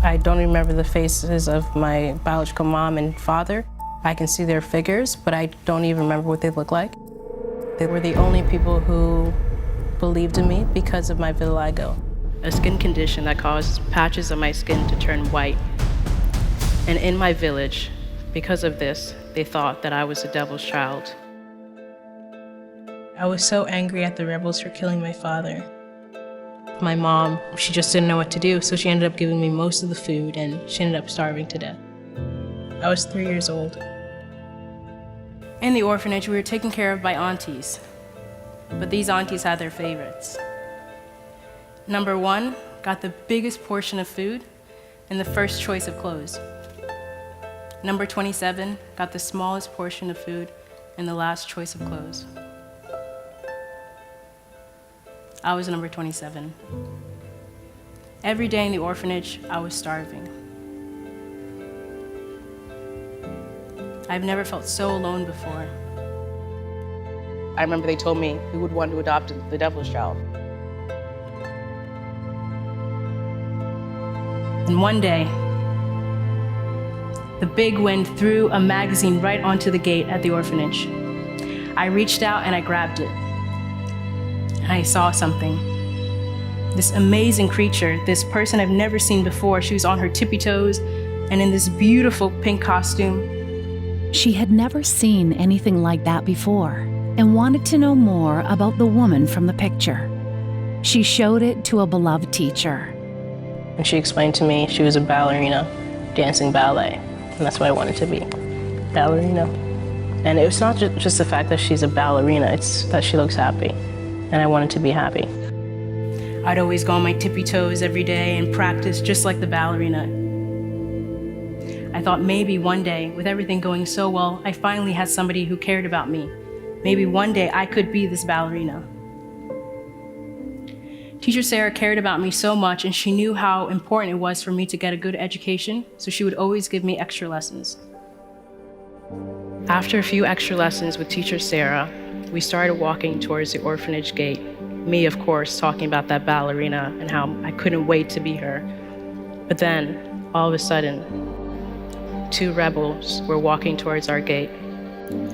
I don't remember the faces of my biological mom and father. I can see their figures, but I don't even remember what they look like. They were the only people who believed in me because of my vitiligo, a skin condition that causes patches of my skin to turn white. And in my village, because of this, they thought that I was the devil's child. I was so angry at the rebels for killing my father. My mom, she just didn't know what to do, so she ended up giving me most of the food, and she ended up starving to death. I was 3 years old. In the orphanage, we were taken care of by aunties, but these aunties had their favorites. Number 1 got the biggest portion of food and the first choice of clothes. Number 27 got the smallest portion of food and the last choice of clothes. I was number 27. Every day in the orphanage, I was starving. I've never felt so alone before. I remember they told me who would want to adopt the devil's child. And one day, the big wind threw a magazine right onto the gate at the orphanage. I reached out and I grabbed it. And I saw something. This amazing creature, this person I've never seen before. She was on her tippy toes and in this beautiful pink costume. She had never seen anything like that before and wanted to know more about the woman from the picture. She showed it to a beloved teacher. And she explained to me she was a ballerina dancing ballet. And that's what I wanted to be, ballerina. And it was not just the fact that she's a ballerina, it's that she looks happy. And I wanted to be happy. I'd always go on my tippy toes every day and practice just like the ballerina. I thought maybe one day, with everything going so well, I finally had somebody who cared about me. Maybe one day I could be this ballerina. Teacher Sarah cared about me so much, and she knew how important it was for me to get a good education, so she would always give me extra lessons. After a few extra lessons with Teacher Sarah, we started walking towards the orphanage gate. Me, of course, talking about that ballerina and how I couldn't wait to be her. But then, all of a sudden, 2 rebels were walking towards our gate,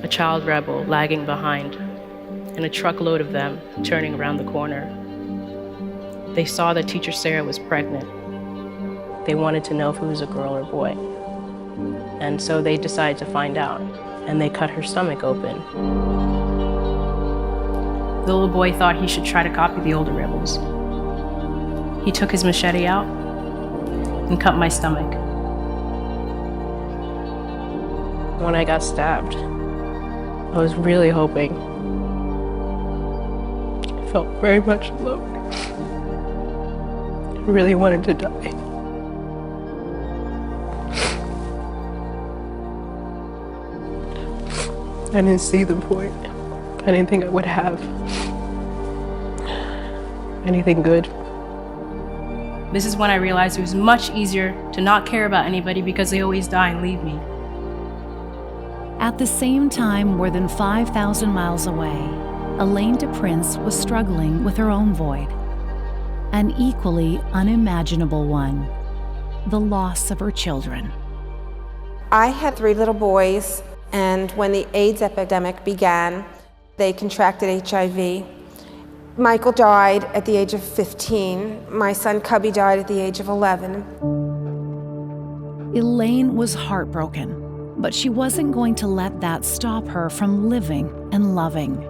a child rebel lagging behind, and a truckload of them turning around the corner. They saw that Teacher Sarah was pregnant. They wanted to know if it was a girl or a boy. And so they decided to find out, and they cut her stomach open. The little boy thought he should try to copy the older rebels. He took his machete out and cut my stomach. When I got stabbed, I was really hoping. I felt very much alone. I really wanted to die. I didn't see the point. I didn't think I would have anything good. This is when I realized it was much easier to not care about anybody because they always die and leave me. At the same time, more than 5,000 miles away, Michaela DePrince was struggling with her own void, an equally unimaginable one, the loss of her children. I had 3 little boys, and when the AIDS epidemic began, they contracted HIV. Michael died at the age of 15. My son Cubby died at the age of 11. Elaine was heartbroken, but she wasn't going to let that stop her from living and loving.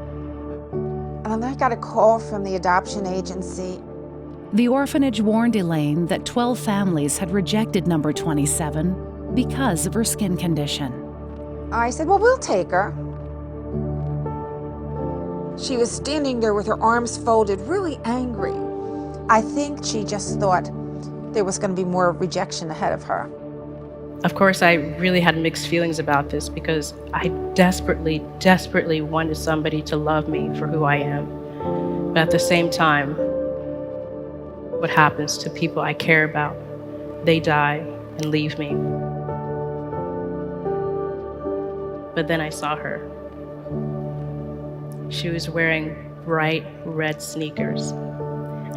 And then I got a call from the adoption agency. The orphanage warned Elaine that 12 families had rejected number 27 because of her skin condition. I said, well, we'll take her. She was standing there with her arms folded, really angry. I think she just thought there was going to be more rejection ahead of her. Of course, I really had mixed feelings about this because I desperately, desperately wanted somebody to love me for who I am. But at the same time, what happens to people I care about? They die and leave me. But then I saw her. She was wearing bright red sneakers,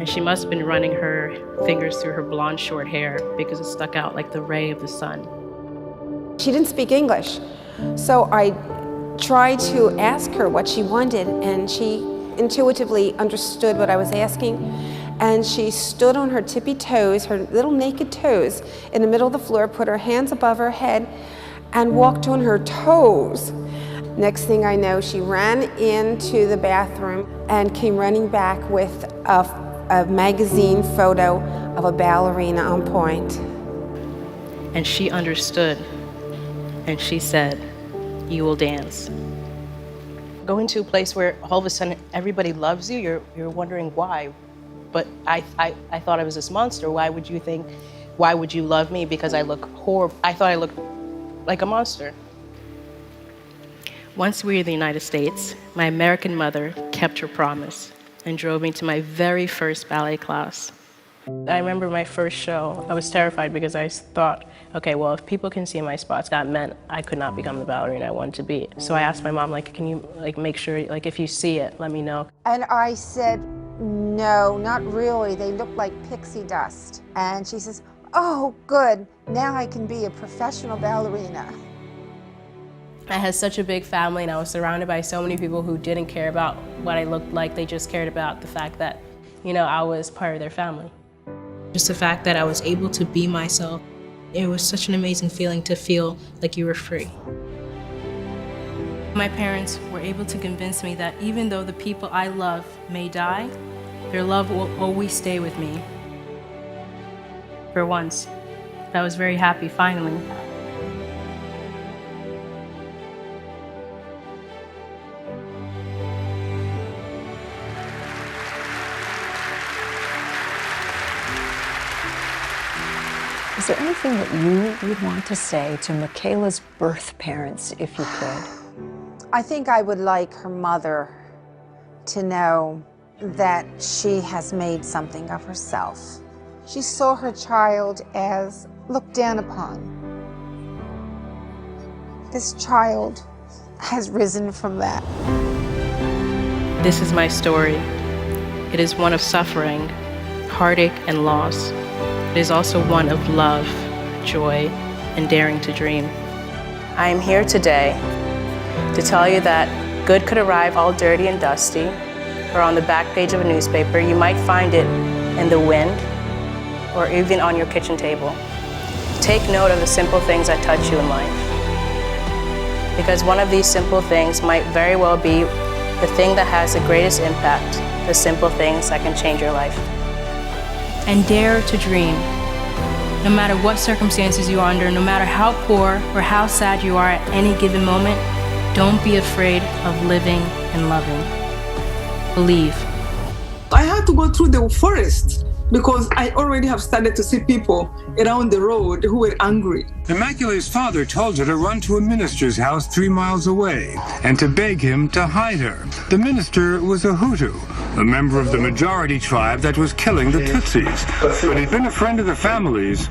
And she must have been running her fingers through her blonde short hair because it stuck out like the ray of the sun. She didn't speak English, so I tried to ask her what she wanted, and she intuitively understood what I was asking. And she stood on her tippy toes, her little naked toes, in the middle of the floor, put her hands above her head, and walked on her toes. Next thing I know, she ran into the bathroom and came running back with a magazine photo of a ballerina on point. And she understood, and she said, "You will dance." Going to a place where all of a sudden everybody loves you, you're wondering why. But I thought I was this monster. Why would you love me? Because I look horrible. I thought I looked like a monster. Once we were in the United States, my American mother kept her promise and drove me to my very first ballet class. I remember my first show. I was terrified because I thought, okay, well, if people can see my spots, that meant I could not become the ballerina I wanted to be. So I asked my mom, like, can you make sure, if you see it, let me know. And I said, no, not really. They look like pixie dust. And she says, oh, good. Now I can be a professional ballerina. I had such a big family, and I was surrounded by so many people who didn't care about what I looked like. They just cared about the fact that, I was part of their family. Just the fact that I was able to be myself, it was such an amazing feeling to feel like you were free. My parents were able to convince me that even though the people I love may die, their love will always stay with me. For once, I was very happy finally. Is there anything that you would want to say to Michaela's birth parents, if you could? I think I would like her mother to know that she has made something of herself. She saw her child as looked down upon. This child has risen from that. This is my story. It is one of suffering, heartache, and loss. It is also one of love, joy, and daring to dream. I am here today to tell you that good could arrive all dirty and dusty, or on the back page of a newspaper. You might find it in the wind, or even on your kitchen table. Take note of the simple things that touch you in life, because one of these simple things might very well be the thing that has the greatest impact, the simple things that can change your life. And dare to dream. No matter what circumstances you are under, no matter how poor or how sad you are at any given moment, don't be afraid of living and loving. Believe. I had to go through the forest because I already have started to see people around the road who were angry. Immaculate's father told her to run to a minister's house 3 miles away and to beg him to hide her. The minister was a Hutu, a member of the majority tribe that was killing the Tutsis. But he'd been a friend of the family's